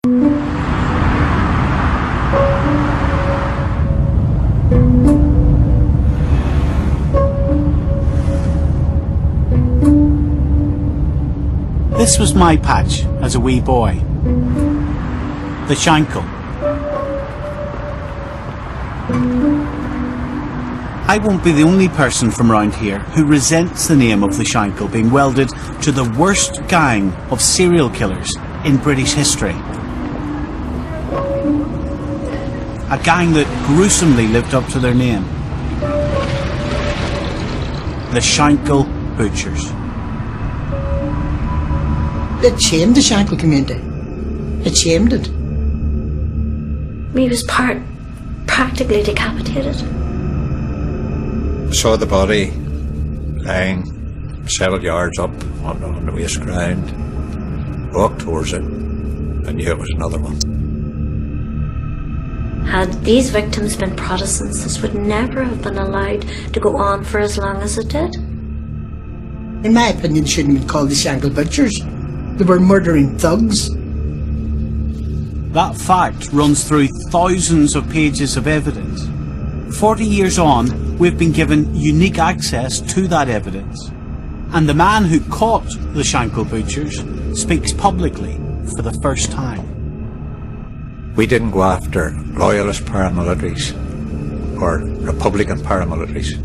This was my patch as a wee boy. The Shankill. I won't be the only person from around here who resents the name of the Shankill being welded to the worst gang of serial killers in British history. A gang that gruesomely lived up to their name. The Shankhill Butchers. It shamed the Shankill community. It shamed it. He was practically decapitated. Saw the body lying several yards up on the waste ground. Walked towards it and knew it was another one. Had these victims been Protestants, this would never have been allowed to go on for as long as it did. In my opinion, they shouldn't have been called the Shankhill Butchers. They were murdering thugs. That fact runs through thousands of pages of evidence. 40 years on, we've been given unique access to that evidence. And the man who caught the Shankhill Butchers speaks publicly for the first time. We didn't go after loyalist paramilitaries or Republican paramilitaries.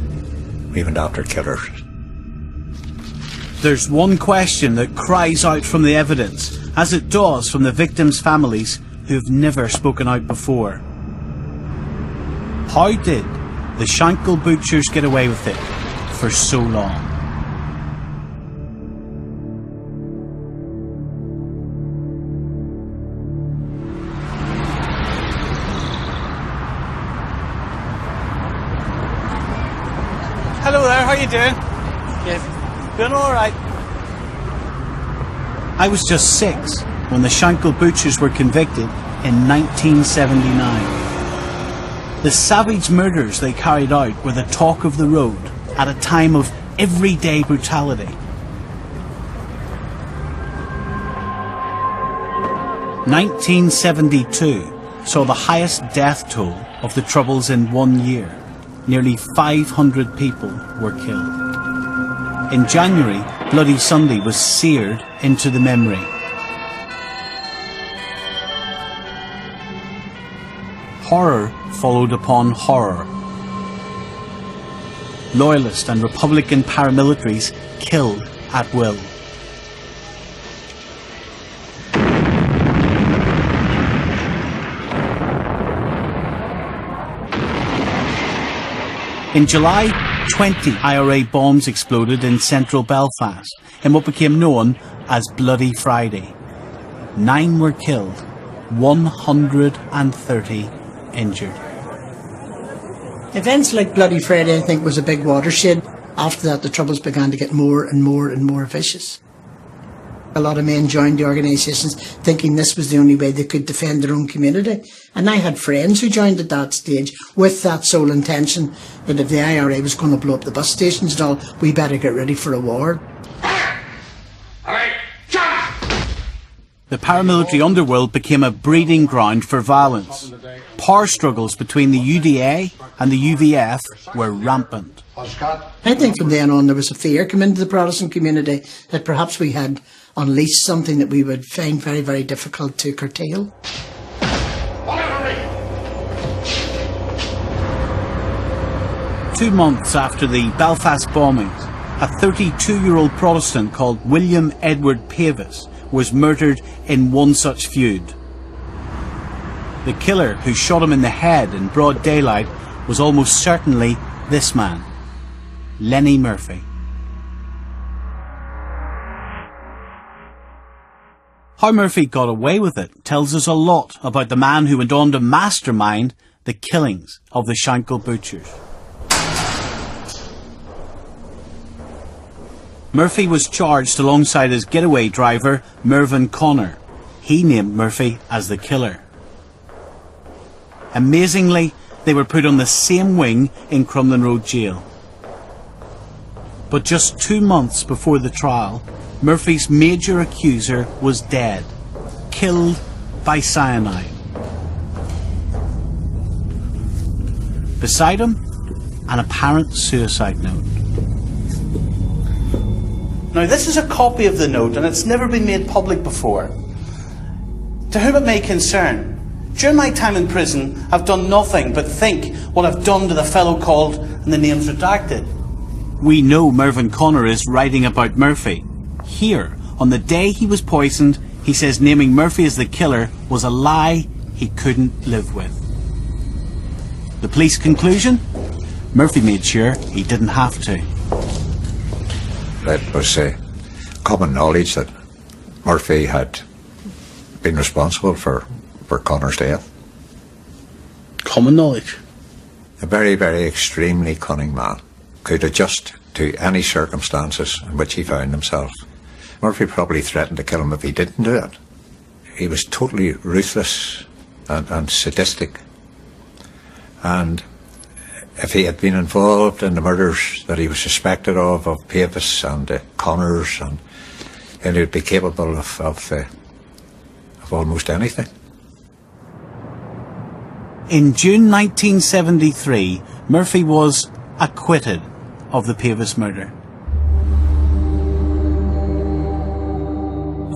We went after killers. There's one question that cries out from the evidence, as it does from the victims' families who've never spoken out before. How did the Shankhill Butchers get away with it for so long? Hello there, how you doing? Yes. Doing alright. I was just 6 when the Shankhill Butchers were convicted in 1979. The savage murders they carried out were the talk of the road at a time of everyday brutality. 1972 saw the highest death toll of the Troubles in 1 year. Nearly 500 people were killed. In January, Bloody Sunday was seared into the memory. Horror followed upon horror. Loyalist and Republican paramilitaries killed at will. In July, 20 IRA bombs exploded in central Belfast in what became known as Bloody Friday. 9 were killed, 130 injured. Events like Bloody Friday, I think, was a big watershed. After that, the Troubles began to get more and more and more vicious. A lot of men joined the organisations thinking this was the only way they could defend their own community. And I had friends who joined at that stage with that sole intention that if the IRA was going to blow up the bus stations and all, we better get ready for a war. The paramilitary underworld became a breeding ground for violence. Power struggles between the UDA and the UVF were rampant. I think from then on there was a fear come into the Protestant community that perhaps we had unleashed something that we would find very, very difficult to curtail. 2 months after the Belfast bombings, a 32-year-old Protestant called William Edward Pavis was murdered in one such feud. The killer who shot him in the head in broad daylight was almost certainly this man, Lenny Murphy. How Murphy got away with it tells us a lot about the man who went on to mastermind the killings of the Shankill Butchers. Murphy was charged alongside his getaway driver, Mervyn Connor. He named Murphy as the killer. Amazingly, they were put on the same wing in Crumlin Road Jail. But just 2 months before the trial, Murphy's major accuser was dead, killed by cyanide. Beside him, an apparent suicide note. Now, this is a copy of the note, and it's never been made public before. To whom it may concern, during my time in prison, I've done nothing but think what I've done to the fellow called and the names redacted. We know Mervyn Connor is writing about Murphy. Here, on the day he was poisoned, he says naming Murphy as the killer was a lie he couldn't live with. The police conclusion? Murphy made sure he didn't have to. It was common knowledge that Murphy had been responsible for Connor's death. Common knowledge? A very, very extremely cunning man. Could adjust to any circumstances in which he found himself. Murphy probably threatened to kill him if he didn't do it. He was totally ruthless and sadistic. And if he had been involved in the murders that he was suspected of Pavis and Connors, and then he would be capable of almost anything. In June 1973, Murphy was acquitted of the Pavis murder.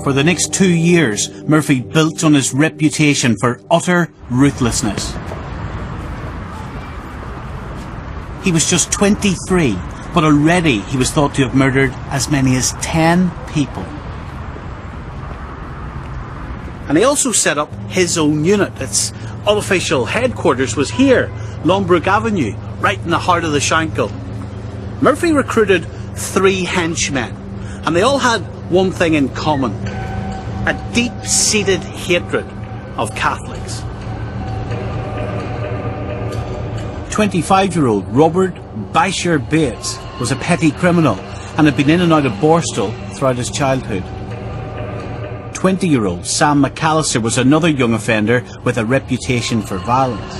For the next 2 years, Murphy built on his reputation for utter ruthlessness. He was just 23, but already he was thought to have murdered as many as 10 people. And he also set up his own unit. Its unofficial headquarters was here, Longbrook Avenue, right in the heart of the Shankill. Murphy recruited 3 henchmen, and they all had one thing in common: a deep-seated hatred of Catholics. 25-year-old Robert Basher Bates was a petty criminal and had been in and out of Borstal throughout his childhood. 20-year-old Sam McAllister was another young offender with a reputation for violence.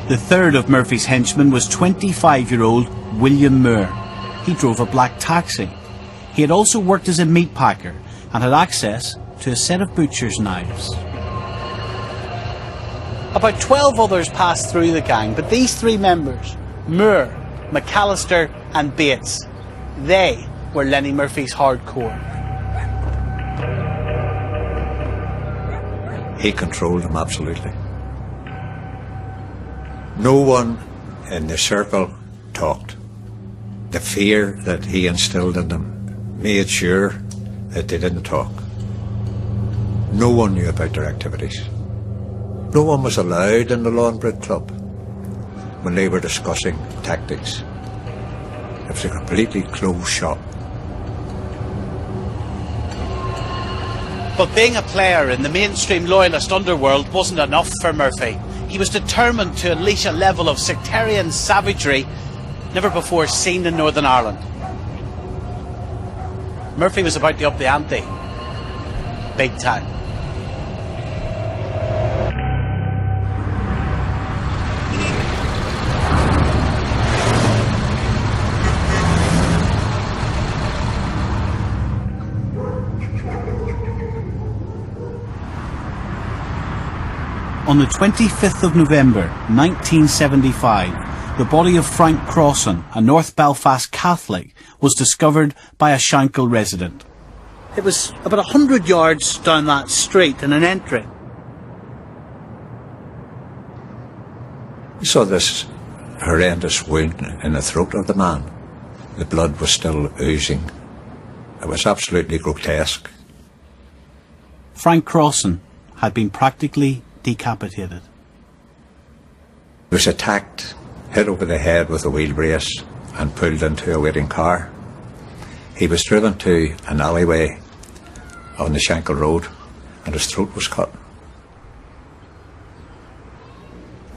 The third of Murphy's henchmen was 25-year-old William Moore. He drove a black taxi. He had also worked as a meat packer and had access to a set of butcher's knives. About 12 others passed through the gang, but these 3 members, Moore, McAllister and Bates, they were Lenny Murphy's hardcore. He controlled them absolutely. No one in the circle talked. The fear that he instilled in them made sure that they didn't talk. No one knew about their activities. No one was allowed in the Lawnbrook Club when they were discussing tactics. It was a completely closed shop. But being a player in the mainstream loyalist underworld wasn't enough for Murphy. He was determined to unleash a level of sectarian savagery never before seen in Northern Ireland. Murphy was about to up the ante. Big time. On the 25th of November 1975, the body of Frank Crossan, a North Belfast Catholic, was discovered by a Shankill resident. It was about 100 yards down that street in an entry. We saw this horrendous wound in the throat of the man. The blood was still oozing. It was absolutely grotesque. Frank Crossan had been practically decapitated. He was attacked, hit over the head with a wheel brace and pulled into a waiting car. He was driven to an alleyway on the Shankill Road and his throat was cut.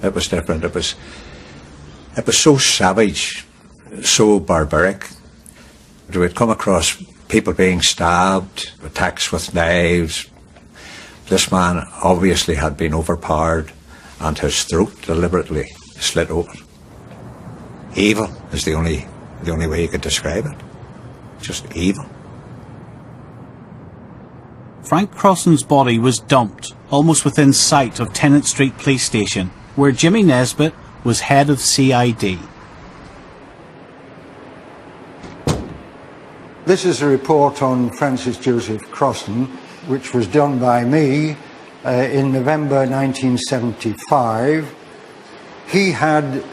It was different. It was so savage, so barbaric. We would come across people being stabbed, attacks with knives. This man obviously had been overpowered and his throat deliberately slit open. Evil is the only way you could describe it. Just evil. Frank Crossan's body was dumped almost within sight of Tennant Street Police Station, where Jimmy Nesbitt was head of CID. This is a report on Francis Joseph Crossan, which was done by me in November 1975. He had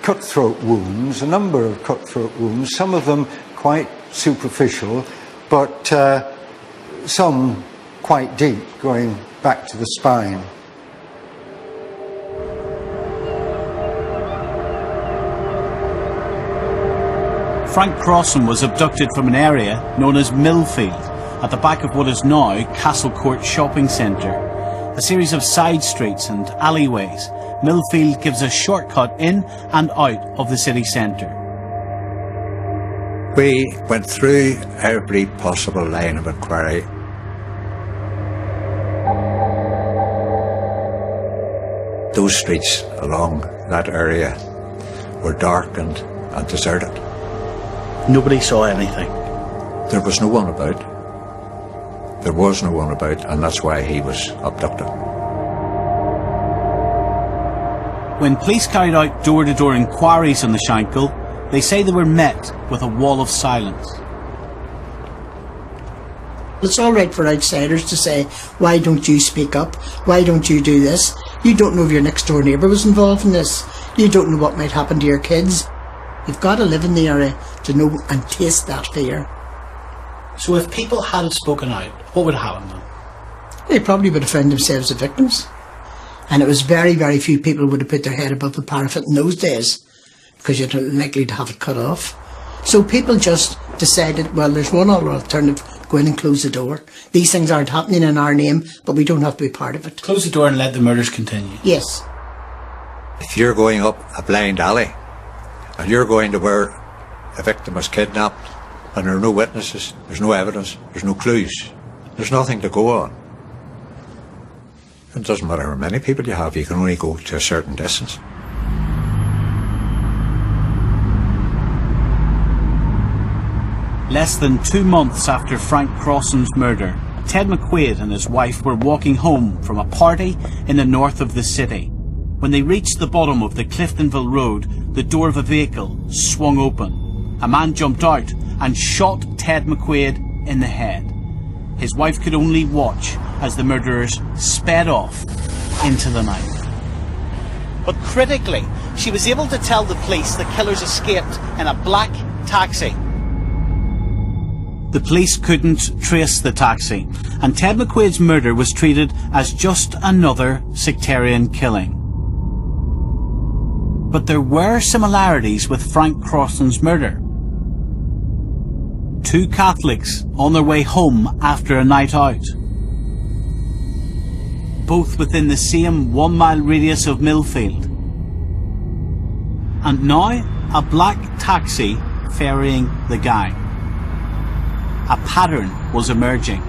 cutthroat wounds, a number of cutthroat wounds, some of them quite superficial, but some quite deep, going back to the spine. Frank Crossan was abducted from an area known as Millfield, at the back of what is now Castle Court Shopping Centre. A series of side streets and alleyways, Millfield gives a shortcut in and out of the city centre. We went through every possible line of inquiry. Those streets along that area were darkened and deserted. Nobody saw anything. There was no one about. There was no one about, and that's why he was abducted. When police carried out door-to-door inquiries on the Shankill, they say they were met with a wall of silence. It's all right for outsiders to say, why don't you speak up? Why don't you do this? You don't know if your next door neighbour was involved in this. You don't know what might happen to your kids. You've got to live in the area to know and taste that fear. So if people hadn't spoken out, what would happen then? They probably would have found themselves the victims. And it was very, very few people would have put their head above the parapet in those days, because you're likely to have it cut off. So people just decided, well, there's one other alternative, go in and close the door. These things aren't happening in our name, but we don't have to be part of it. Close the door and let the murders continue. Yes. If you're going up a blind alley and you're going to where a victim was kidnapped and there are no witnesses, there's no evidence, there's no clues, there's nothing to go on. It doesn't matter how many people you have, you can only go to a certain distance. Less than 2 months after Frank Crossan's murder, Ted McQuaid and his wife were walking home from a party in the north of the city. When they reached the bottom of the Cliftonville Road, the door of a vehicle swung open. A man jumped out and shot Ted McQuaid in the head. His wife could only watch as the murderers sped off into the night. But critically, she was able to tell the police the killers escaped in a black taxi. The police couldn't trace the taxi, and Ted McQuaid's murder was treated as just another sectarian killing. But there were similarities with Frank Crossan's murder. Two Catholics on their way home after a night out. Both within the same 1 mile radius of Millfield. And now a black taxi ferrying the gang. A pattern was emerging.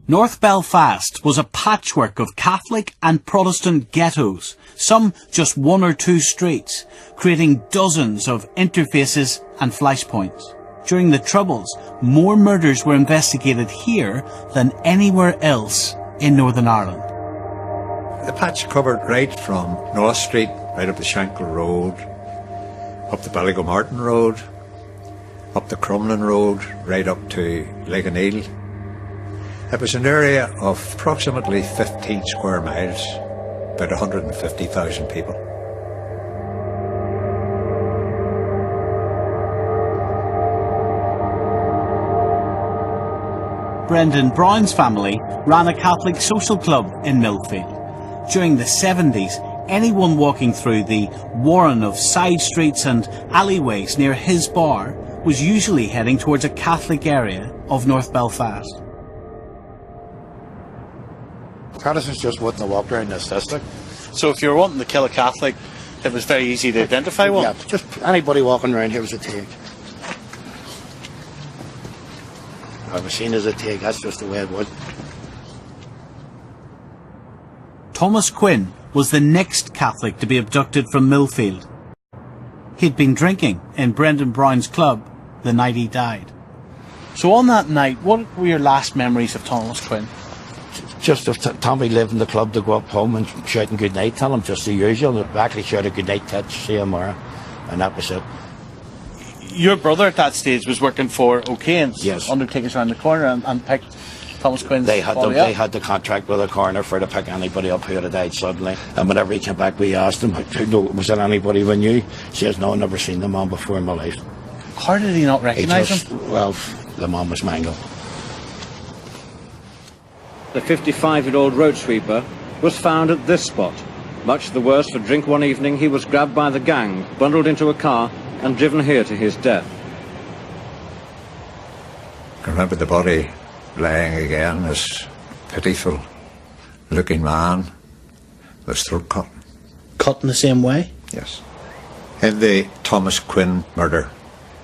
North Belfast was a patchwork of Catholic and Protestant ghettos, some just 1 or 2 streets, creating dozens of interfaces and flashpoints. During the Troubles, more murders were investigated here than anywhere else in Northern Ireland. The patch covered right from North Street, right up the Shankill Road, up the Ballygomartin Road, up the Crumlin Road, right up to Lake O'Neill. It was an area of approximately 15 square miles, about 150,000 people. Brendan Brown's family ran a Catholic social club in Millfield. During the 70s, anyone walking through the warren of side streets and alleyways near his bar was usually heading towards a Catholic area of North Belfast. Protestants just wouldn't have walked around this district. So if you were wanting to kill a Catholic, it was very easy to identify one? Yeah, just anybody walking around here was a take. I was seen as a take, that's just the way it was. Thomas Quinn was the next Catholic to be abducted from Millfield. He'd been drinking in Brendan Brown's club the night he died. So on that night, what were your last memories of Thomas Quinn? Just if Tommy lived in the club to go up home and shouting good night, tell him just the usual. We actually shouted good night, catch, see you tomorrow, and that was it. Your brother at that stage was working for O'Kane's, yes, undertakers around the corner, and picked Thomas Quinn's they had body the, the contract with the coroner for to pick anybody up who had died suddenly. And whenever he came back, we asked him, was there anybody we knew? He says, no, I've never seen the man before in my life. How did he not recognise him? Well, the man was mangled. The 55-year-old road sweeper was found at this spot. Much the worse for drink one evening, he was grabbed by the gang, bundled into a car and driven here to his death. I remember the body lying again, this pitiful looking man with his throat cut. Cut in the same way? Yes. In the Thomas Quinn murder,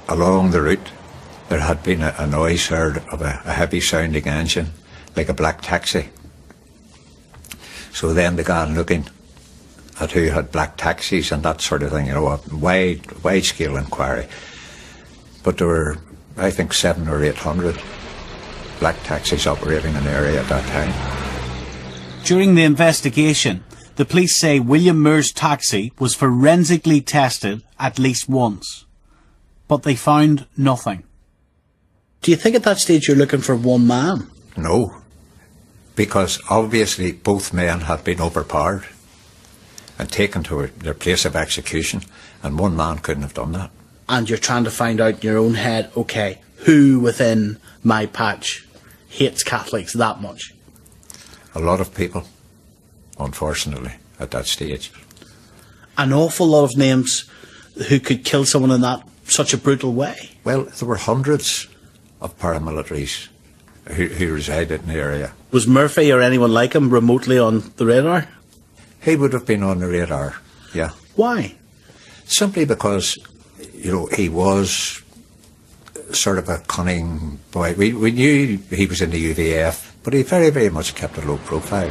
along the route, there had been a noise heard of a heavy sounding engine, like a black taxi. So then they began looking at who had black taxis and that sort of thing, you know, a wide scale inquiry. But there were, I think, 700 or 800 black taxis operating in the area at that time. During the investigation, the police say William Muir's taxi was forensically tested at least once, but they found nothing. Do you think at that stage you're looking for one man? No, because obviously both men had been overpowered and taken to their place of execution, and one man couldn't have done that. And you're trying to find out in your own head, okay, who within my patch hates Catholics that much? A lot of people, unfortunately, at that stage. An awful lot of names who could kill someone in such a brutal way. Well, there were hundreds of paramilitaries who resided in the area. Was Murphy or anyone like him remotely on the radar? He would have been on the radar, yeah. Why? Simply because, you know, he was sort of a cunning boy. We knew he was in the UVF, but he very, very much kept a low profile.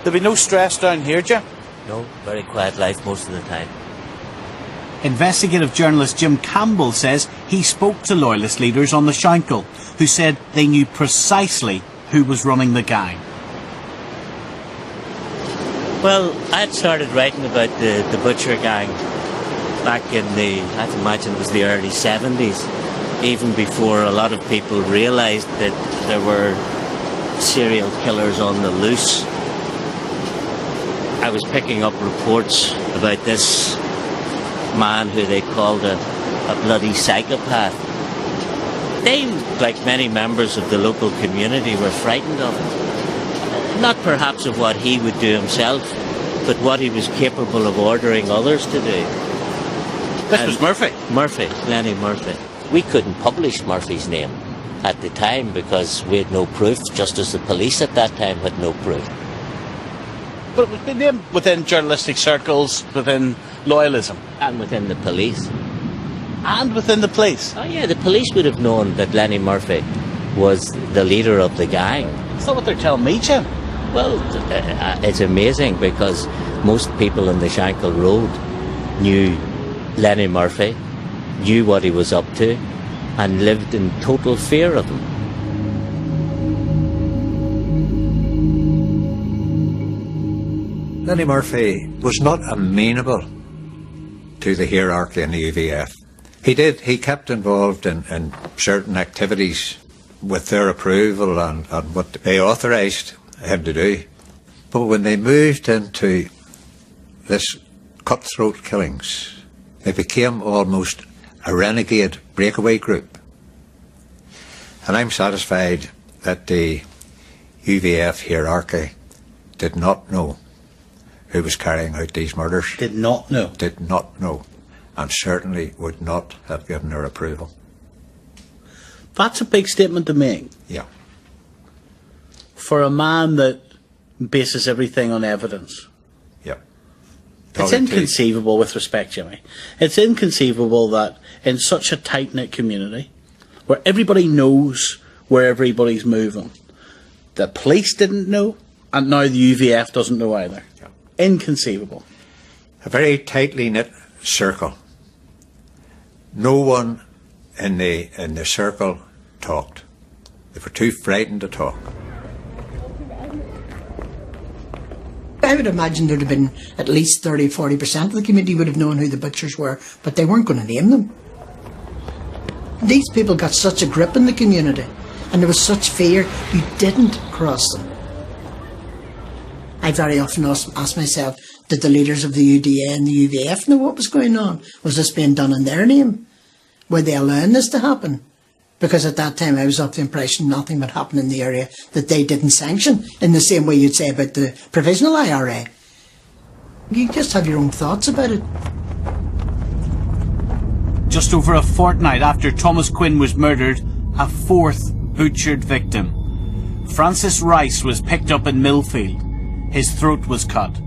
There'll be no stress down here, Jim? No, very quiet life most of the time. Investigative journalist Jim Campbell says he spoke to loyalist leaders on the Shankill who said they knew precisely who was running the gang. Well, I had started writing about the Butcher gang back in I'd imagine it was the early 70s, even before a lot of people realised that there were serial killers on the loose. I was picking up reports about this man who they called a bloody psychopath. They, like many members of the local community, were frightened of him. Not perhaps of what he would do himself, but what he was capable of ordering others to do. This was Murphy? Murphy, Lenny Murphy. We couldn't publish Murphy's name at the time because we had no proof, just as the police at that time had no proof. But it was been named within journalistic circles, within loyalism. And within the police. And within the police? Oh yeah, the police would have known that Lenny Murphy was the leader of the gang. That's not what they're telling me, Jim. Well, it's amazing because most people in the Shankill Road knew Lenny Murphy, knew what he was up to, and lived in total fear of him. Lenny Murphy was not amenable to the hierarchy in the UVF. He kept involved in certain activities with their approval and what they authorised him to do. But when they moved into this cutthroat killings, they became almost a renegade breakaway group. And I'm satisfied that the UVF hierarchy did not know who was carrying out these murders. Did not know? Did not know. And certainly would not have given their approval. That's a big statement to make. Yeah. For a man that bases everything on evidence. Yeah. It's inconceivable, with respect, Jimmy. It's inconceivable that in such a tight-knit community, where everybody knows where everybody's moving, the police didn't know, and now the UVF doesn't know either. Yeah. Inconceivable. A very tightly knit circle No one in the circle talked. They were too frightened to talk. I would imagine there'd have been at least 30-40% of the community would have known who the butchers were, but they weren't going to name them. These people got such a grip in the community, and there was such fear, you didn't cross them. I very often ask myself, did the leaders of the UDA and the UVF know what was going on? Was this being done in their name? Were they allowing this to happen? Because at that time I was of the impression nothing would happen in the area that they didn't sanction, in the same way you'd say about the provisional IRA. You just have your own thoughts about it. Just over a fortnight after Thomas Quinn was murdered, a fourth butchered victim. Francis Rice was picked up in Millfield. His throat was cut.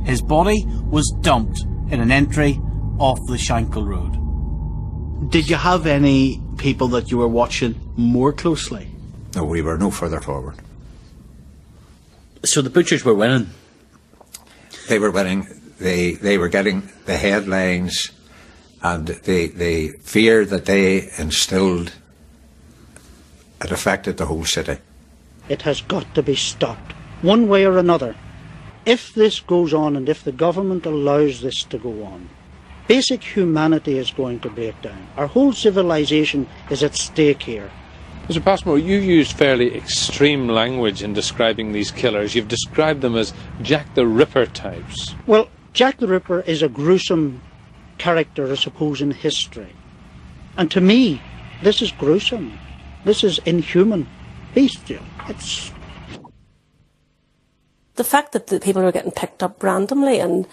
His body was dumped in an entry off the Shankill Road. Did you have any people that you were watching more closely? No, we were no further forward. So the butchers were winning? They were winning. They were getting the headlines, and the fear that they instilled, it affected the whole city. It has got to be stopped, one way or another. If this goes on, and if the government allows this to go on, basic humanity is going to break down. Our whole civilization is at stake here. Mr. Passmore, you used fairly extreme language in describing these killers. You've described them as Jack the Ripper types. Well, Jack the Ripper is a gruesome character, I suppose, in history. And to me, this is gruesome. This is inhuman, bestial. It's... The fact that the people were getting picked up randomly, and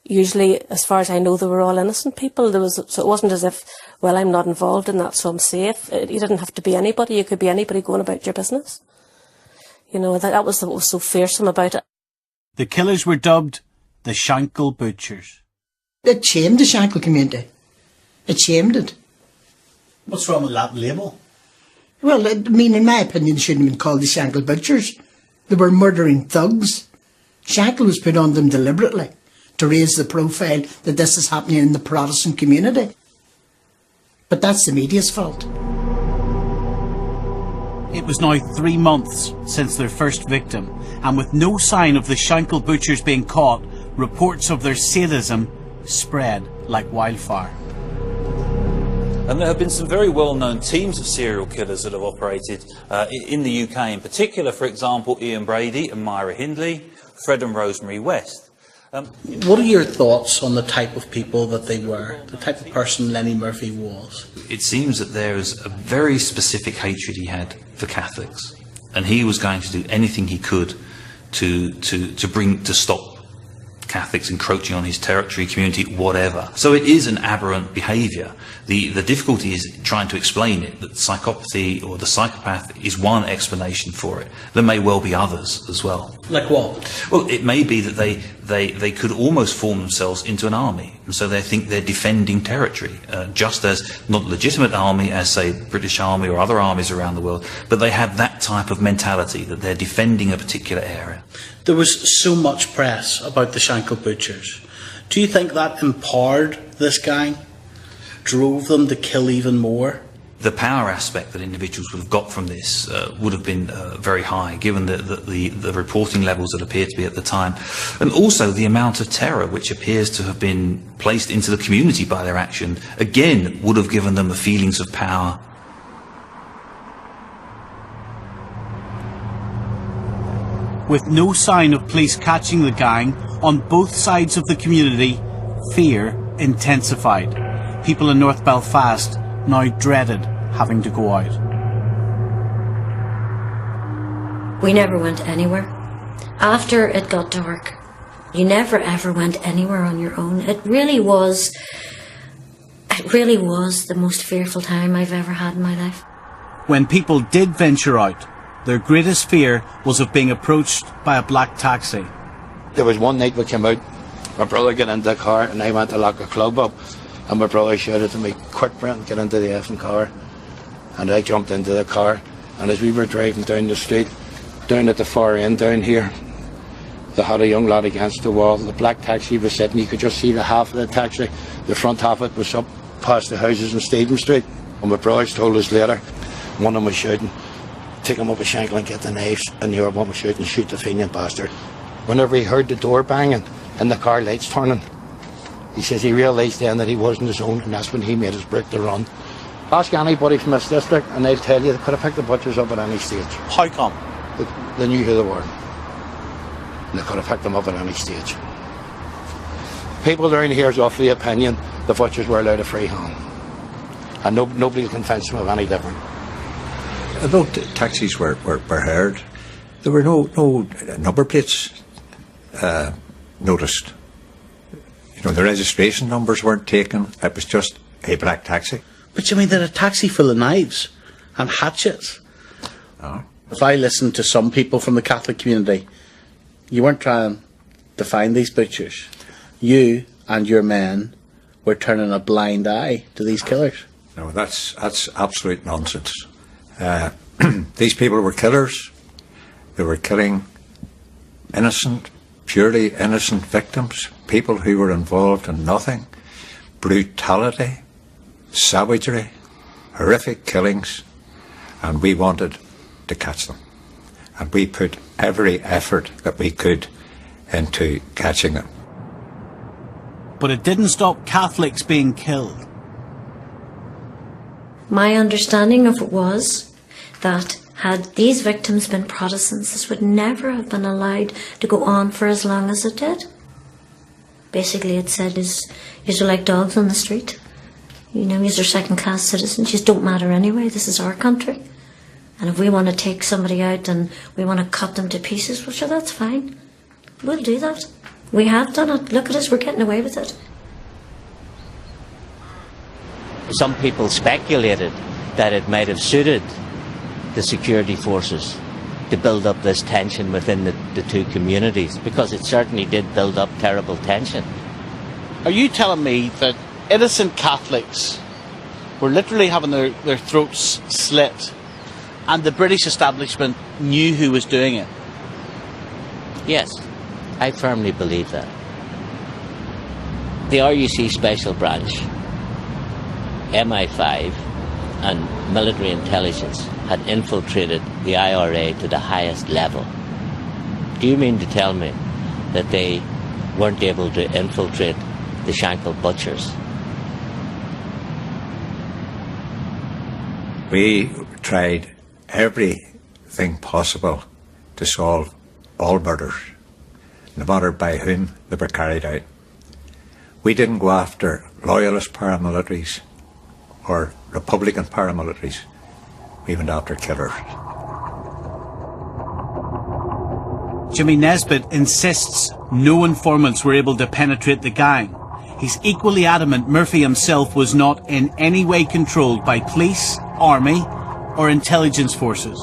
usually, as far as I know, they were all innocent people. So it wasn't as if, well, I'm not involved in that, so I'm safe. You didn't have to be anybody. You could be anybody going about your business. You know, that was what was so fearsome about it. The killers were dubbed the Shankhill Butchers. It shamed the Shankill community. It shamed it. What's wrong with that label? Well, I mean, in my opinion, it shouldn't have been called the Shankhill Butchers. They were murdering thugs. Shankill was put on them deliberately to raise the profile that this is happening in the Protestant community. But that's the media's fault. It was now 3 months since their first victim, and with no sign of the Shankhill Butchers being caught, reports of their sadism spread like wildfire. And there have been some very well-known teams of serial killers that have operated in the UK in particular. For example, Ian Brady and Myra Hindley, Fred and Rosemary West. What are your thoughts on the type of people that they were, the type of person Lenny Murphy was? It seems that there is a very specific hatred he had for Catholics, and he was going to do anything he could to stop Catholics encroaching on his territory, community, whatever. So it is an aberrant behaviour. The difficulty is trying to explain it, that psychopathy or the psychopath is one explanation for it. There may well be others as well. Like what? Well, it may be that they could almost form themselves into an army, and so they think they're defending territory, just as not a legitimate army as, say, the British Army or other armies around the world, but they have that type of mentality, that they're defending a particular area. There was so much press about the Shankill Butchers. Do you think that empowered this gang? Drove them to kill even more? The power aspect that individuals would have got from this would have been very high, given the reporting levels that appeared to be at the time, and also the amount of terror which appears to have been placed into the community by their action, again, would have given them the feelings of power. With no sign of police catching the gang, on both sides of the community, fear intensified. People in North Belfast now dreaded having to go out. We never went anywhere. After it got dark, you never ever went anywhere on your own. It really was the most fearful time I've ever had in my life. When people did venture out, their greatest fear was of being approached by a black taxi. There was one night we came out, my brother got into the car and I went to lock a club up, and my brother shouted to me, "Quick, Brent, get into the effing car." And I jumped into the car, and as we were driving down the street, down at the far end down here, they had a young lad against the wall. The black taxi was sitting, you could just see the half of the taxi, the front half of it was up, past the houses in Stephen Street. And my brothers told us later, one of them was shouting, take him up a Shankhill and get the knives, and the other one was shouting, shoot the fiend bastard. Whenever he heard the door banging and the car lights turning, he says he realised then that he wasn't his own, and that's when he made his break to run. Ask anybody from this district and they'll tell you they could have picked the Butchers up at any stage. How come? They knew who they were. And they could have picked them up at any stage. People around here is of the opinion the Butchers were allowed a free hand. And nobody can convince them of any different. Although taxis were heard, there were no number plates noticed. You know, the registration numbers weren't taken. It was just a black taxi. But you mean they're a taxi full of knives and hatchets? Oh. If I listened to some people from the Catholic community, you weren't trying to find these butchers. You and your men were turning a blind eye to these killers. No, that's absolute nonsense. These people were killers. They were killing innocent, purely innocent victims, people who were involved in nothing. Brutality, savagery, horrific killings, and we wanted to catch them. And we put every effort that we could into catching them. But it didn't stop Catholics being killed. My understanding of it was that had these victims been Protestants, this would never have been allowed to go on for as long as it did. Basically, it said, you're like dogs on the street. You know, you're second-class citizens. You don't matter anyway. This is our country. And if we want to take somebody out and we want to cut them to pieces, well, sure, that's fine. We'll do that. We have done it. Look at us, we're getting away with it. Some people speculated that it might have suited the security forces to build up this tension within the two communities, because it certainly did build up terrible tension. Are you telling me that innocent Catholics were literally having their throats slit and the British establishment knew who was doing it? Yes, I firmly believe that. The RUC Special Branch, MI5 and military intelligence had infiltrated the IRA to the highest level. Do you mean to tell me that they weren't able to infiltrate the Shankhill Butchers? We tried everything possible to solve all murders, no matter by whom they were carried out. We didn't go after loyalist paramilitaries or Republican paramilitaries. We went after killers. Jimmy Nesbitt insists no informants were able to penetrate the gang. He's equally adamant Murphy himself was not in any way controlled by police, army or intelligence forces.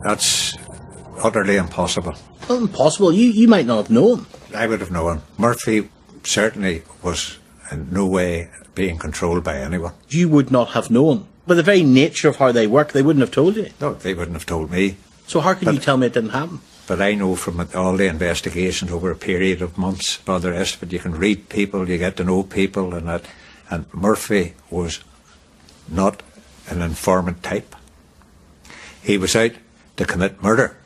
That's utterly impossible. Well, impossible? You might not have known. I would have known. Murphy certainly was in no way being controlled by anyone. You would not have known. By the very nature of how they work, they wouldn't have told you. No, they wouldn't have told me. So how can you tell me it didn't happen? But I know from all the investigations over a period of months, and all the rest of it, you can read people, you get to know people and that. And Murphy was not an informant type. He was out to commit murder.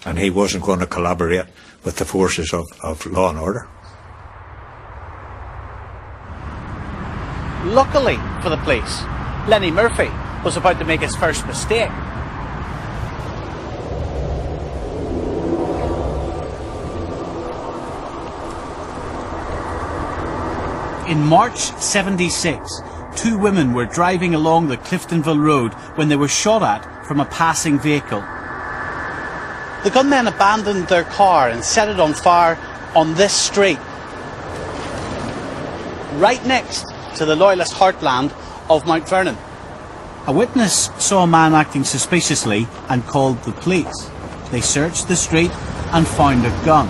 And he wasn't going to collaborate with the forces of law and order. Luckily for the police, Lenny Murphy was about to make his first mistake. In March '76, two women were driving along the Cliftonville Road when they were shot at from a passing vehicle. The gunmen abandoned their car and set it on fire on this street, right next to the loyalist heartland of Mount Vernon. A witness saw a man acting suspiciously and called the police. They searched the street and found a gun.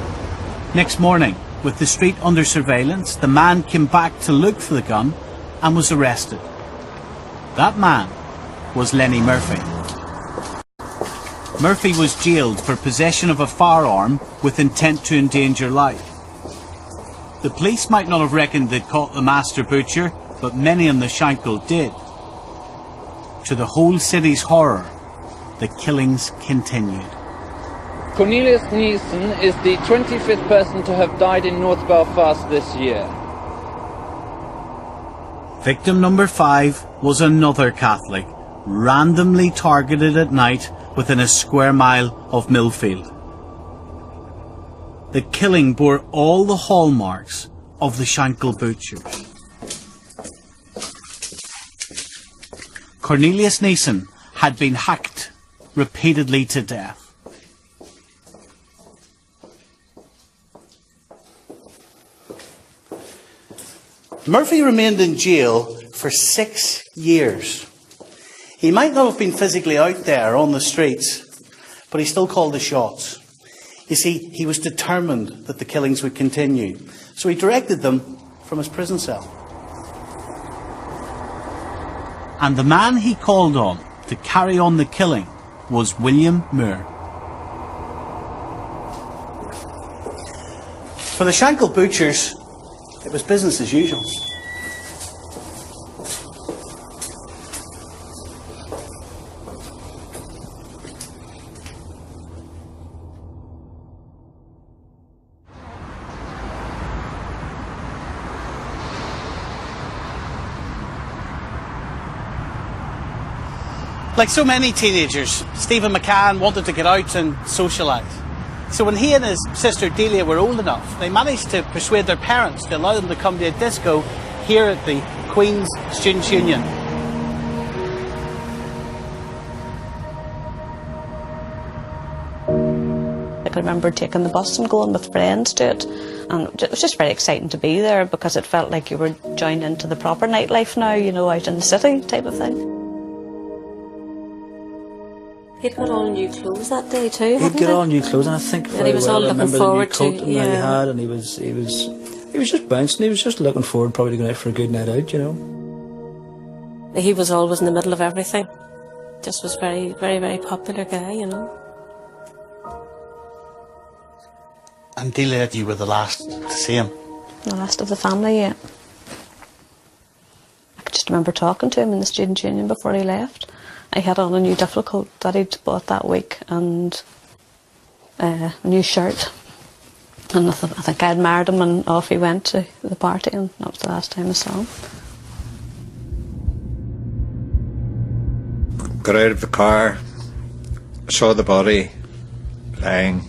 Next morning, with the street under surveillance, the man came back to look for the gun and was arrested. That man was Lenny Murphy. Murphy was jailed for possession of a firearm with intent to endanger life. The police might not have reckoned they'd caught the master butcher, but many in the Shankill did. To the whole city's horror, the killings continued. Cornelius Neeson is the 25th person to have died in North Belfast this year. Victim number 5 was another Catholic, randomly targeted at night within a square mile of Millfield. The killing bore all the hallmarks of the Shankhill Butchers. Cornelius Neeson had been hacked repeatedly to death. Murphy remained in jail for 6 years. He might not have been physically out there on the streets, but he still called the shots. You see, he was determined that the killings would continue, so he directed them from his prison cell. And the man he called on to carry on the killing was William Moore. For the Shankill Butchers, it was business as usual. Like so many teenagers, Stephen McCann wanted to get out and socialise. So when he and his sister Delia were old enough, they managed to persuade their parents to allow them to come to a disco here at the Queen's Students' Union. I can remember taking the bus and going with friends to it, and it was just very exciting to be there because it felt like you were joined into the proper nightlife now, you know, out in the city type of thing. He'd got all new clothes that day too, He'd got all new clothes, and I think and he was all looking forward to, yeah. He had, and he was just bouncing. He was just looking forward probably to go out for a good night out, you know. He was always in the middle of everything. Just was very, very, very popular guy, you know. And Delia, you were the last to see him? The last of the family, yeah. I can just remember talking to him in the Students' Union before he left. I had on a new duffel coat that he'd bought that week and a new shirt. And I think I admired him, and off he went to the party, and that was the last time I saw him. Got out of the car, saw the body lying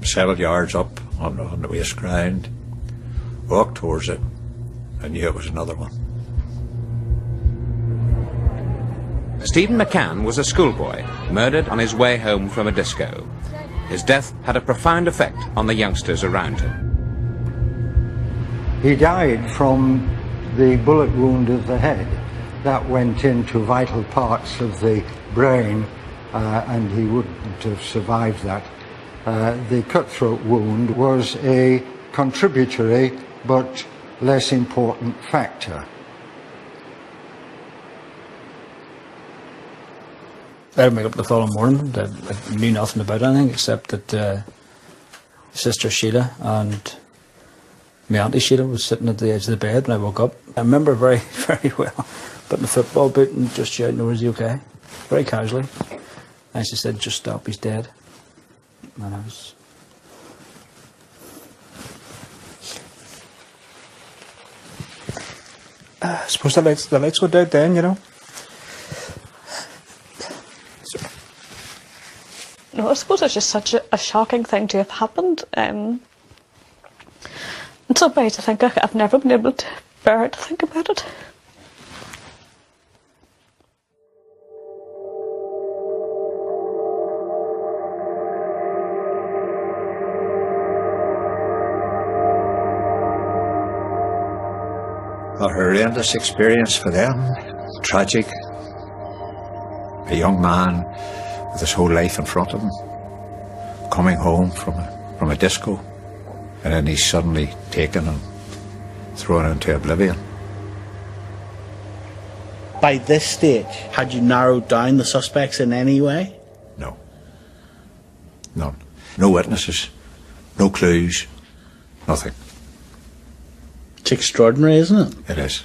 several yards up on the waste ground, walked towards it, and knew it was another one. Stephen McCann was a schoolboy, murdered on his way home from a disco. His death had a profound effect on the youngsters around him. He died from the bullet wound of the head. That went into vital parts of the brain, and he wouldn't have survived that. The cutthroat wound was a contributory but less important factor. I woke up the following morning. I knew nothing about anything except that Sister Sheila and my Auntie Sheila was sitting at the edge of the bed when I woke up. I remember very, very well putting the football boot and just shouting, "Oh, is he okay?" Very casually. And she said, "Just stop, he's dead." And I was... I suppose the lights went out then, you know. No, I suppose it's just such a shocking thing to have happened. In some ways, I think I've never been able to bear to think about it. A horrendous experience for them, tragic. A young man with his whole life in front of him, coming home from a disco, and then he's suddenly taken and thrown into oblivion. By this stage, had you narrowed down the suspects in any way? No. None. No witnesses, no clues, nothing. It's extraordinary, isn't it? It is.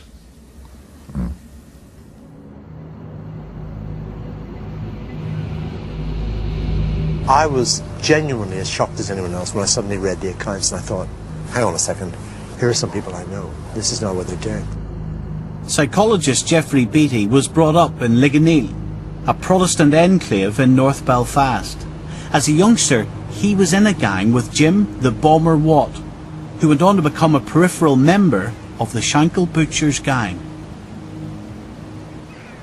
I was genuinely as shocked as anyone else when I suddenly read the accounts and I thought, hang on a second, here are some people I know. This is not what they're doing. Psychologist Geoffrey Beattie was brought up in Ligoneel, a Protestant enclave in North Belfast. As a youngster, he was in a gang with Jim the Bomber Watt, who went on to become a peripheral member of the Shankill Butchers gang.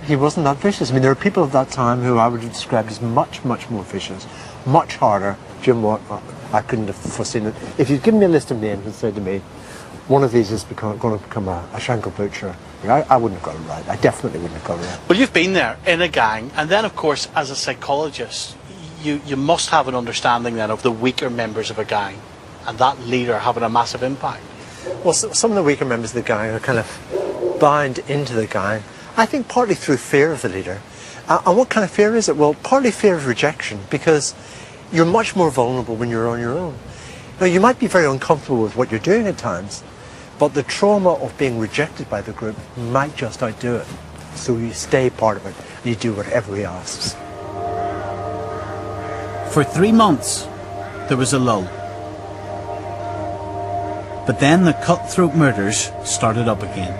He wasn't that vicious. I mean, there are people of that time who I would have described as much, much more vicious, much harder. Jim Watt, I couldn't have foreseen it. If you'd given me a list of names and said to me, one of these is going to become a Shankill Butcher, I wouldn't have got it right. I definitely wouldn't have got it right. Well, you've been there in a gang, and then, of course, as a psychologist, you must have an understanding then of the weaker members of a gang, and that leader having a massive impact. Well, some of the weaker members of the gang are kind of bound into the gang, I think partly through fear of the leader. And what kind of fear is it? Well, partly fear of rejection, because you're much more vulnerable when you're on your own. Now, you might be very uncomfortable with what you're doing at times, but the trauma of being rejected by the group might just outdo it. So you stay part of it, and you do whatever he asks. For 3 months, there was a lull. But then the cutthroat murders started up again.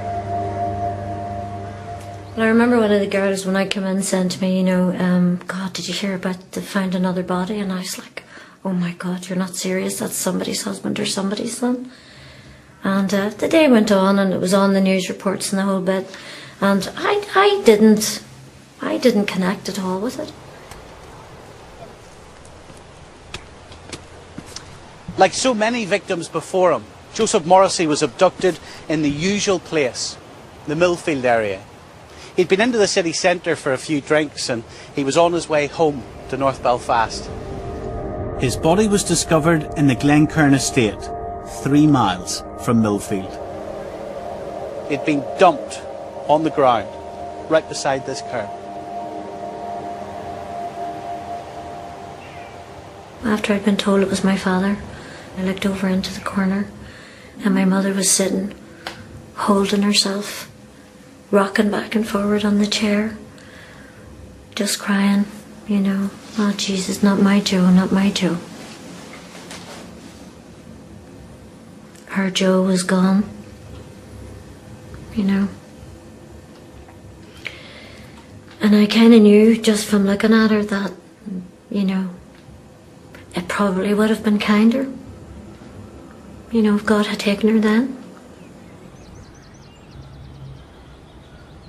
I remember one of the girls, when I came in, said to me, you know, God, did you hear about they found another body? And I was like, oh my God, you're not serious? That's somebody's husband or somebody's son. And the day went on, and it was on the news reports and the whole bit. And I didn't connect at all with it. Like so many victims before him, Joseph Morrissey was abducted in the usual place, the Millfield area. He'd been into the city centre for a few drinks, and he was on his way home to North Belfast. His body was discovered in the Glencurn estate, 3 miles from Millfield. He'd been dumped on the ground, right beside this curb. After I'd been told it was my father, I looked over into the corner, and my mother was sitting, holding herself, rocking back and forward on the chair, just crying, you know, oh Jesus, not my Joe, not my Joe. Her Joe was gone, you know. And I kind of knew just from looking at her that, you know, it probably would have been kinder, you know, if God had taken her then.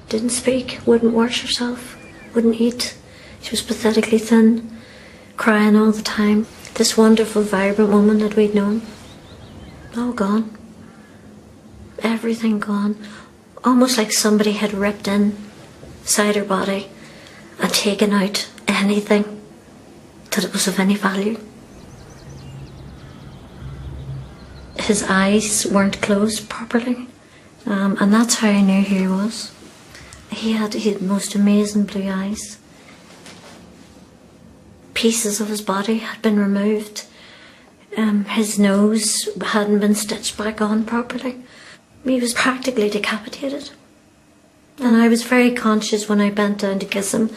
Didn't speak, wouldn't wash herself, wouldn't eat. She was pathetically thin, crying all the time. This wonderful, vibrant woman that we'd known, all gone. Everything gone. Almost like somebody had ripped inside her body and taken out anything that it was of any value. His eyes weren't closed properly, and that's how I knew who he was. He had the most amazing blue eyes. Pieces of his body had been removed. His nose hadn't been stitched back on properly. He was practically decapitated. And I was very conscious when I bent down to kiss him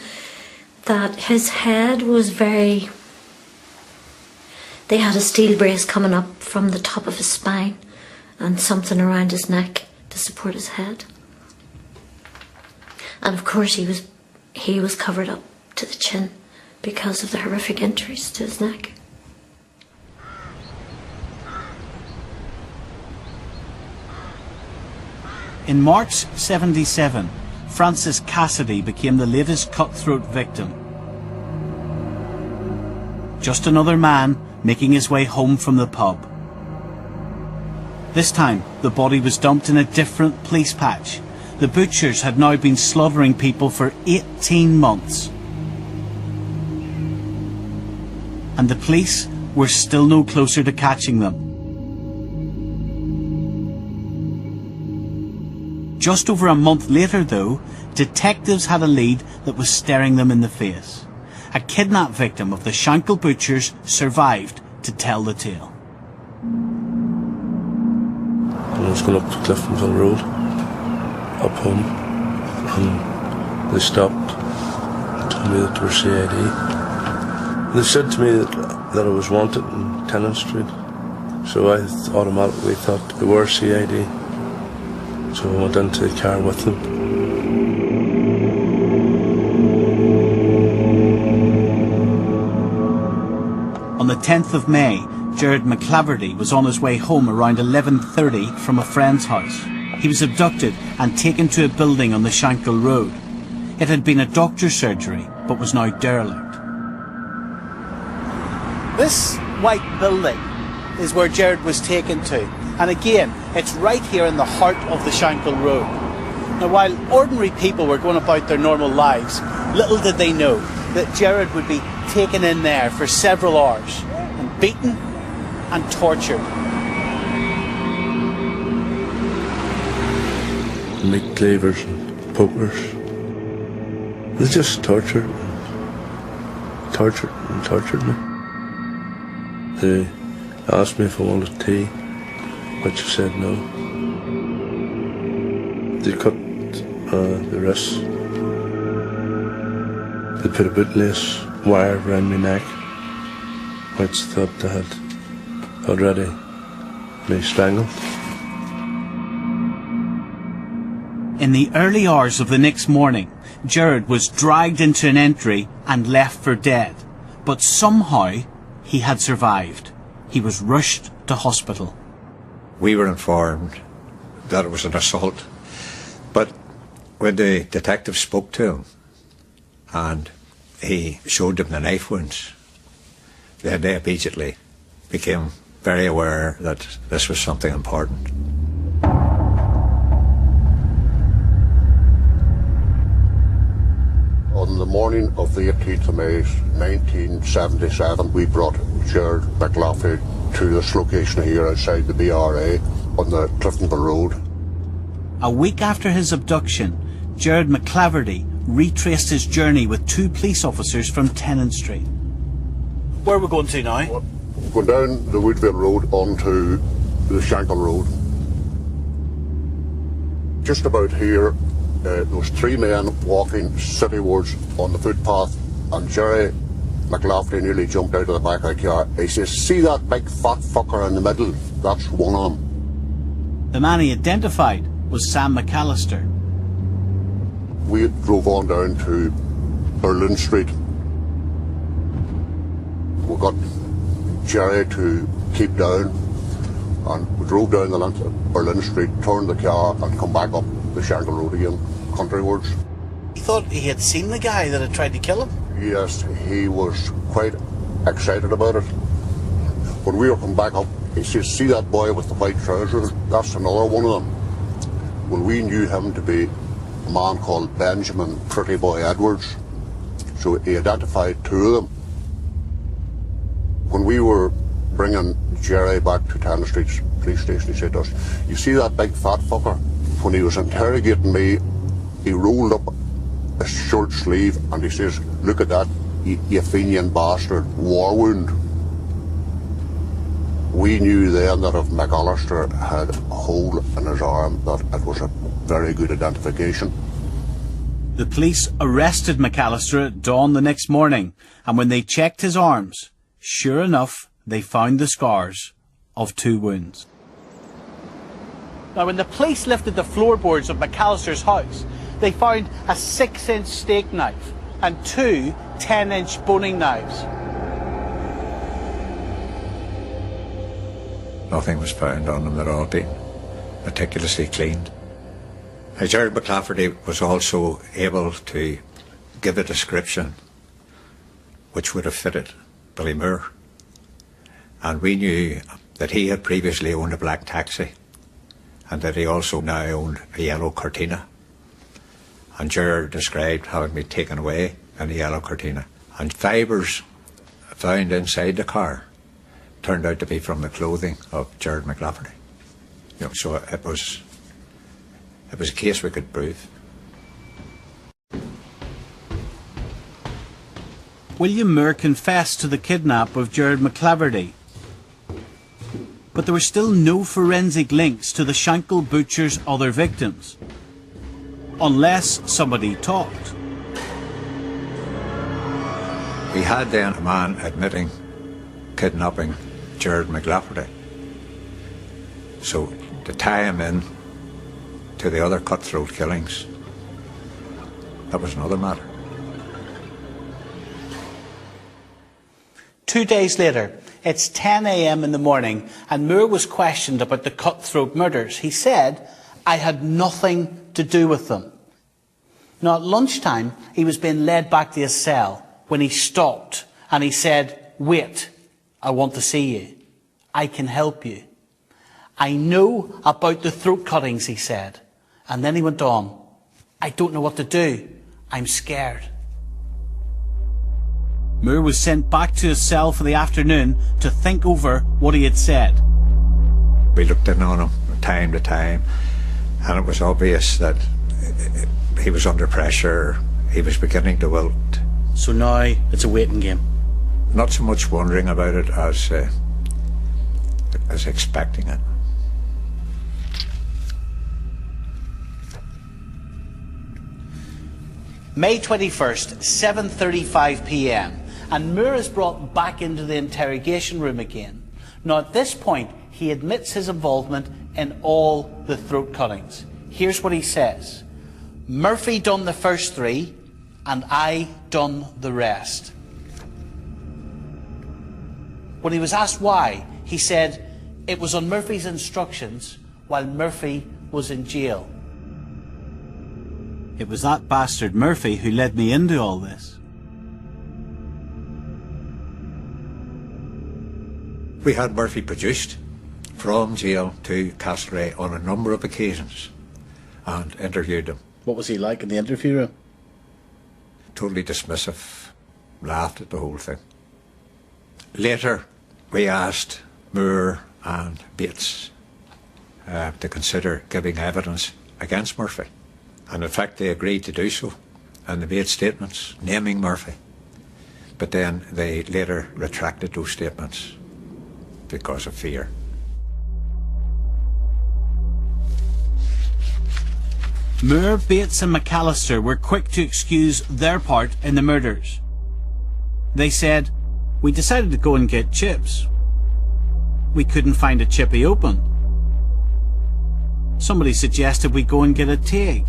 that his head was very... They had a steel brace coming up from the top of his spine and something around his neck to support his head. And of course he was covered up to the chin because of the horrific injuries to his neck. In March '77, Francis Cassidy became the latest cutthroat victim. Just another man making his way home from the pub. This time, the body was dumped in a different police patch. The Butchers had now been slaughtering people for 18 months. And the police were still no closer to catching them. Just over a month later, though, detectives had a lead that was staring them in the face. A kidnapped victim of the Shankill Butchers survived to tell the tale. was going up the Cliftonville Road, up home, and they stopped and told me that they were CID. They said to me that I was wanted in Tennant Street, so I automatically thought they were CID, so I went into the car with them. On the 10th of May, Gerard McClaverty was on his way home around 11:30 from a friend's house. He was abducted and taken to a building on the Shankill Road. It had been a doctor's surgery, but was now derelict. This white building is where Gerard was taken to. And again, it's right here in the heart of the Shankill Road. Now, while ordinary people were going about their normal lives, little did they know that Gerard would be taken in there for several hours and beaten and tortured. Meat cleavers and pokers. They just tortured me. They asked me if I wanted tea, which I said no. They cut the wrists. They put a bootlace wire around my neck, which thought they had already me strangled. In the early hours of the next morning, Gerard was dragged into an entry and left for dead. But somehow he had survived. He was rushed to hospital. We were informed that it was an assault, but when the detective spoke to him and he showed them the knife wounds, then they immediately became very aware that this was something important. On the morning of the 18th of May 1977, we brought Gerard McLaughlin to this location here outside the BRA on the Cliftonville Road. A week after his abduction, Gerard McClaverty retraced his journey with two police officers from Tennant Street. Where are we going to now? Going down the Woodville Road onto the Shankill Road. Just about here, there was three men walking citywards on the footpath, and Gerry McLaughlin nearly jumped out of the back of the car. He says, "See that big fat fucker in the middle? That's one of them." The man he identified was Sam McAllister. We drove on down to Berlin Street. We got Gerry to keep down, and we drove down the length of Berlin Street, turned the car and come back up the Shankill Road again, countrywards. He thought he had seen the guy that had tried to kill him? Yes, he was quite excited about it. When we were coming back up, he says, "See that boy with the white trousers? That's another one of them." Well, we knew him to be a man called Benjamin Pretty Boy Edwards, so he identified two of them. When we were bringing Gerry back to Tennant Street police station, he said to us, "You see that big fat fucker?" When he was interrogating me, he rolled up a short sleeve and he says, "Look at that, you Fenian bastard, war wound." We knew then that if McAllister had a hole in his arm, that it was a very good identification. The police arrested McAllister at dawn the next morning, and when they checked his arms, sure enough, they found the scars of two wounds. Now, when the police lifted the floorboards of McAllister's house, they found a 6-inch steak knife and two 10-inch boning knives. Nothing was found on them. They'd all been meticulously cleaned. Gerard McClaverty was also able to give a description which would have fitted Billy Moore. And we knew that he had previously owned a black taxi and that he also now owned a yellow Cortina. And Gerard described having been taken away in a yellow Cortina. And fibres found inside the car turned out to be from the clothing of Gerard McClaverty. You know, so it was a case we could prove. William Moore confessed to the kidnap of Gerard McClaverty. But there were still no forensic links to the Shankill Butchers' other victims. Unless somebody talked. We had then a man admitting kidnapping Gerard McLafferty. So to tie him in to the other cutthroat killings, that was another matter. 2 days later, it's 10 a.m. in the morning, and Moore was questioned about the cutthroat murders. He said, "I had nothing to do with them." Now, at lunchtime, he was being led back to his cell when he stopped and he said, "Wait, I want to see you. I can help you. I know about the throat cuttings," he said. And then he went on, "I don't know what to do. I'm scared." Moore was sent back to his cell for the afternoon to think over what he had said. We looked in on him from time to time, and it was obvious that he was under pressure. He was beginning to wilt. So now it's a waiting game. Not so much wondering about it as expecting it. May 21st, 7:35 p.m. and Moore is brought back into the interrogation room again. Now at this point, he admits his involvement in all the throat cuttings. Here's what he says. "Murphy done the first 3 and I done the rest." When he was asked why, he said it was on Murphy's instructions while Murphy was in jail. It was that bastard Murphy who led me into all this. We had Murphy produced from jail to Castlereagh on a number of occasions and interviewed him. What was he like in the interview room? Totally dismissive, laughed at the whole thing. Later, we asked Moore and Bates to consider giving evidence against Murphy. And in fact, they agreed to do so in the Bates statements, naming Murphy. But then they later retracted those statements because of fear. Moore, Bates and McAllister were quick to excuse their part in the murders. They said, "We decided to go and get chips. We couldn't find a chippy open. Somebody suggested we go and get a take.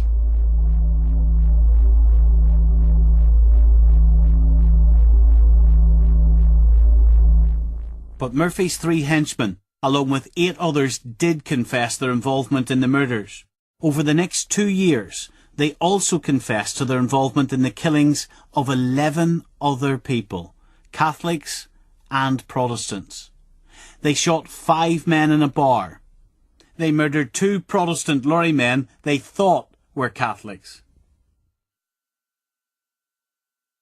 But Murphy's 3 henchmen, along with 8 others, did confess their involvement in the murders. Over the next 2 years, they also confessed to their involvement in the killings of 11 other people, Catholics and Protestants. They shot 5 men in a bar. They murdered 2 Protestant lorrymen they thought were Catholics.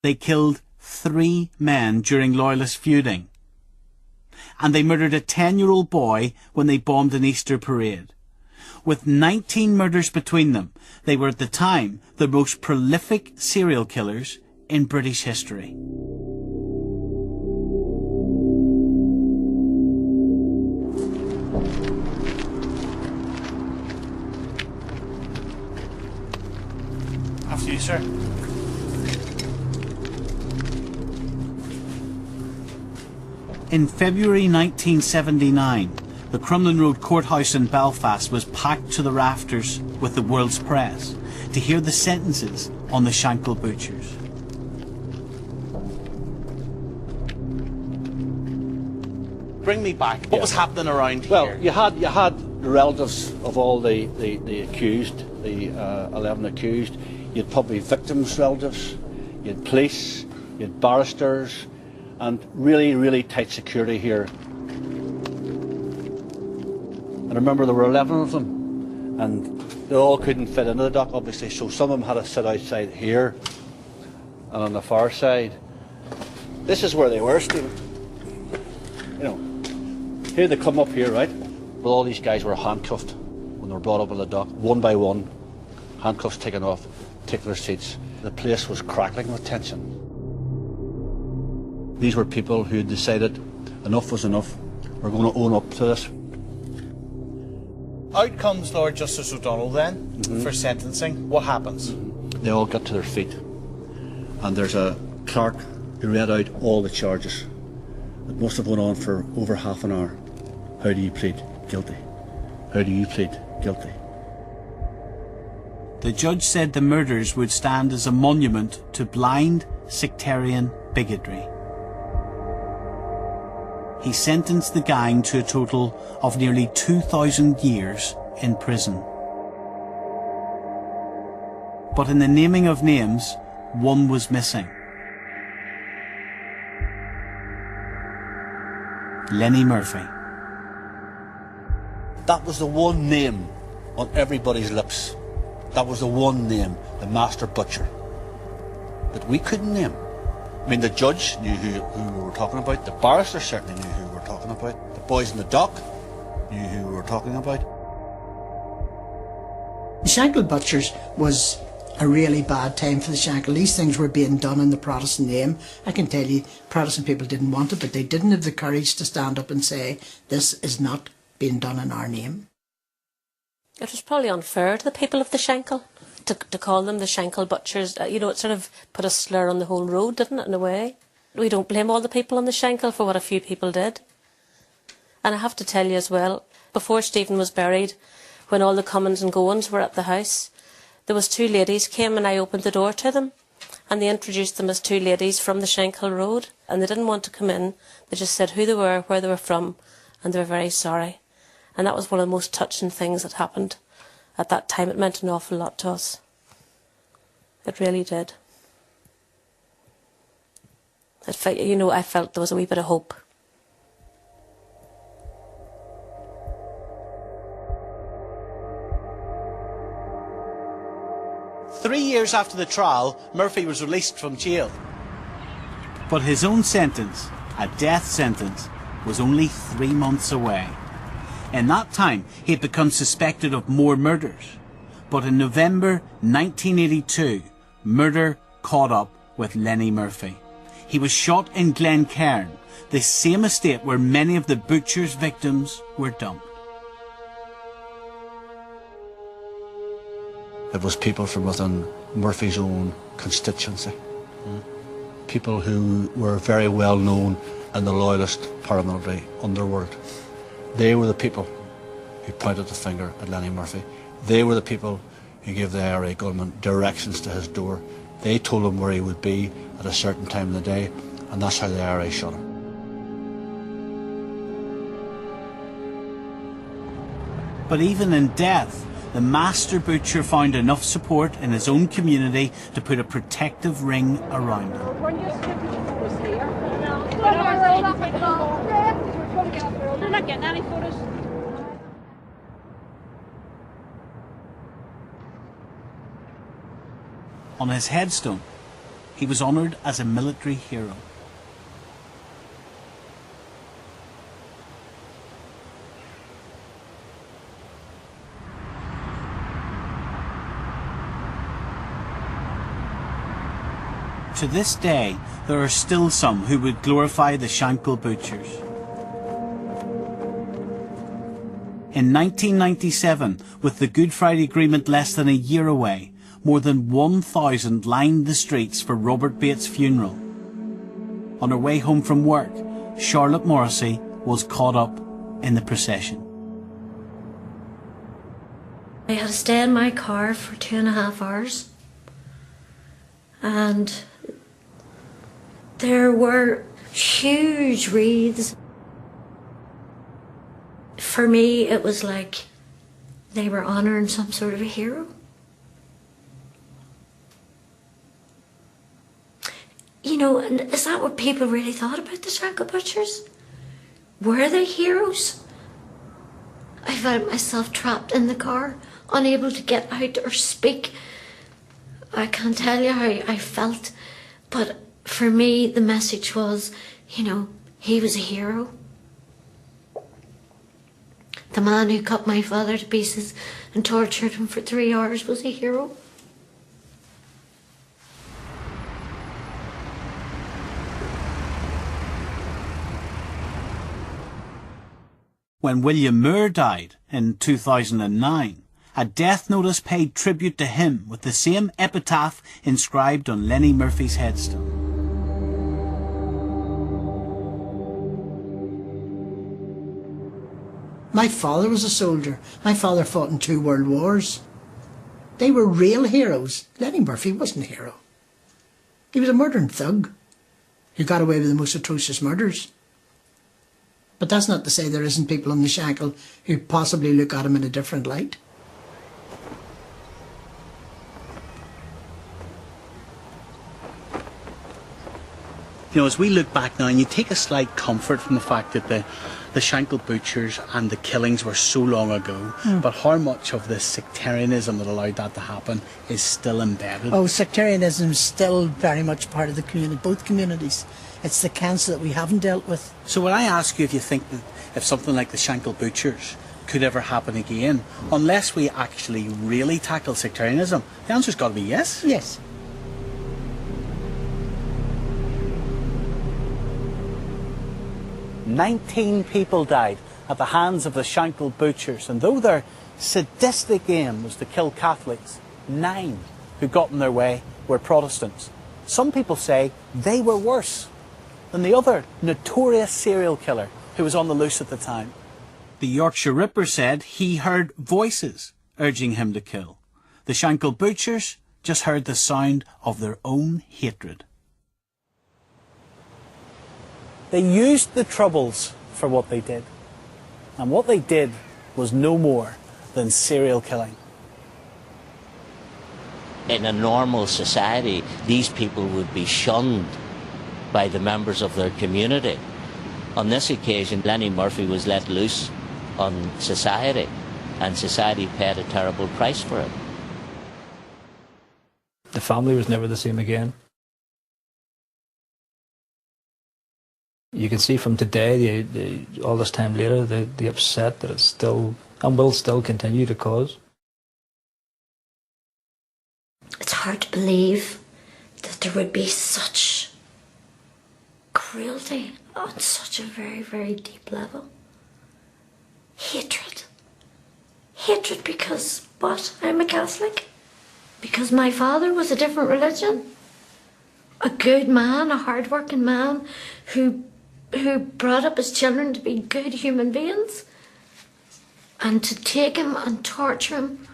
They killed 3 men during loyalist feuding. And they murdered a 10-year-old boy when they bombed an Easter parade. With 19 murders between them, they were at the time the most prolific serial killers in British history. After you, sir. In February 1979, the Crumlin Road courthouse in Belfast was packed to the rafters with the world's press to hear the sentences on the Shankill Butchers. Bring me back. What was happening around here? Well, you had the relatives of all the accused, the 11 accused. You had probably victims' relatives. You had police. You had barristers, and really tight security here. And remember, there were 11 of them, and they all couldn't fit into the dock, obviously. So some of them had to sit outside here, and on the far side. This is where they were, Stephen. You know, here they come up here, right? Well, all these guys were handcuffed when they were brought up on the dock, one by one, handcuffs taken off, taking their seats. The place was crackling with tension. These were people who decided enough was enough. We're going to own up to this. out comes Lord Justice O'Donnell then for sentencing. What happens? They all got to their feet, and there's a clerk who read out all the charges. It must have went on for over half an hour. How do you plead guilty? How do you plead guilty? The judge said the murders would stand as a monument to blind, sectarian bigotry. He sentenced the gang to a total of nearly 2,000 years in prison. But in the naming of names, one was missing. Lenny Murphy. That was the one name on everybody's lips. That was the one name, the Master Butcher, that we couldn't name. I mean, the judge knew who we were talking about. The barrister certainly knew who we were talking about. The boys in the dock knew who we were talking about. Shankill Butchers was a really bad time for the Shankill. These things were being done in the Protestant name. I can tell you, Protestant people didn't want it, but they didn't have the courage to stand up and say, this is not being done in our name. It was probably unfair to the people of the Shankill to call them the Shankhill Butchers. You know, it sort of put a slur on the whole road, didn't it, in a way? We don't blame all the people on the Shankill for what a few people did. And I have to tell you as well, before Stephen was buried, when all the comings and goings were at the house, there was two ladies came and I opened the door to them, and they introduced them as two ladies from the Shankhill Road, and they didn't want to come in. They just said who they were, where they were from, and they were very sorry. And that was one of the most touching things that happened at that time. It meant an awful lot to us. It really did. I felt there was a wee bit of hope. Three years after the trial, Murphy was released from jail. But his own sentence, a death sentence, was only 3 months away. In that time, he had become suspected of more murders. But in November 1982, murder caught up with Lenny Murphy. He was shot in Glencairn, the same estate where many of the butcher's victims were dumped. It was people from within Murphy's own constituency. People who were very well known in the loyalist paramilitary underworld. They were the people who pointed the finger at Lenny Murphy. They were the people who gave the IRA gunman directions to his door. They told him where he would be at a certain time of the day, and that's how the IRA shot him. But even in death, the master butcher found enough support in his own community to put a protective ring around him. They're not getting any photos. On his headstone, he was honoured as a military hero. To this day, there are still some who would glorify the Shankill Butchers. In 1997, with the Good Friday Agreement less than a year away, more than 1,000 lined the streets for Robert Bates' funeral. On her way home from work, Charlotte Morrissey was caught up in the procession. I had to stay in my car for 2.5 hours, and there were huge wreaths. For me, it was like they were honouring some sort of a hero. You know, and is that what people really thought about the Shankhill Butchers? Were they heroes? I found myself trapped in the car, unable to get out or speak. I can't tell you how I felt, but for me, the message was, you know, he was a hero. The man who cut my father to pieces and tortured him for 3 hours was a hero. When William Moore died in 2009, a death notice paid tribute to him with the same epitaph inscribed on Lenny Murphy's headstone. My father was a soldier. My father fought in 2 world wars. They were real heroes. Lenny Murphy wasn't a hero. He was a murdering thug who got away with the most atrocious murders. But that's not to say there isn't people in the Shankill who possibly look at him in a different light. You know, as we look back now, and you take a slight comfort from the fact that the Shankhill Butchers and the killings were so long ago, but how much of the sectarianism that allowed that to happen is still embedded? Oh, sectarianism is still very much part of the community, both communities. It's the cancer that we haven't dealt with. So when I ask you if you think that if something like the Shankhill Butchers could ever happen again, unless we actually really tackle sectarianism, the answer's got to be yes. Yes. "19 people died at the hands of the Shankhill Butchers, and though their sadistic aim was to kill Catholics, 9 who got in their way were Protestants. Some people say they were worse than the other notorious serial killer who was on the loose at the time." The Yorkshire Ripper said he heard voices urging him to kill. The Shankill Butchers just heard the sound of their own hatred. They used the Troubles for what they did. And what they did was no more than serial killing. In a normal society, these people would be shunned by the members of their community. On this occasion, Lenny Murphy was let loose on society, and society paid a terrible price for it. The family was never the same again. You can see from today, all this time later, the upset that it's still, and will still continue to cause. It's hard to believe that there would be such cruelty on such a very, very deep level. Hatred. Hatred because, what? I'm a Catholic? Because my father was a different religion? A good man, a hard-working man who brought up his children to be good human beings, and to take him and torture him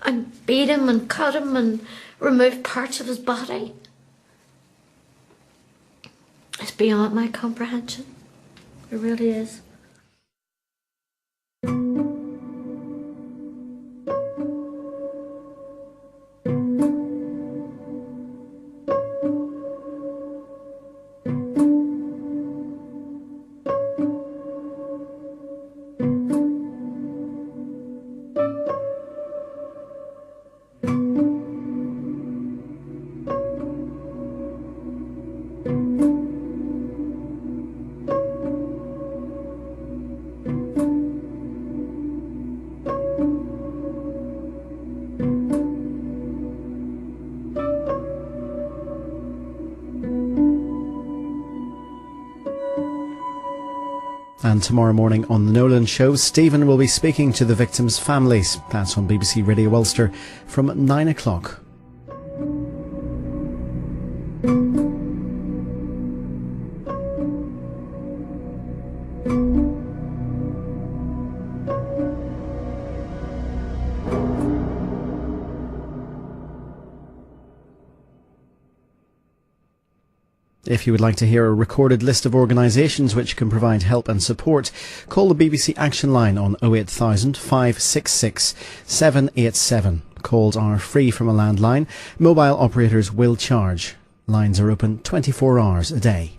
and beat him and cut him and remove parts of his body. It's beyond my comprehension. It really is. And tomorrow morning on The Nolan Show, Stephen will be speaking to the victims' families. That's on BBC Radio Ulster from 9 o'clock. If you would like to hear a recorded list of organisations which can provide help and support, call the BBC Action Line on 08000 566 787. Calls are free from a landline. Mobile operators will charge. Lines are open 24 hours a day.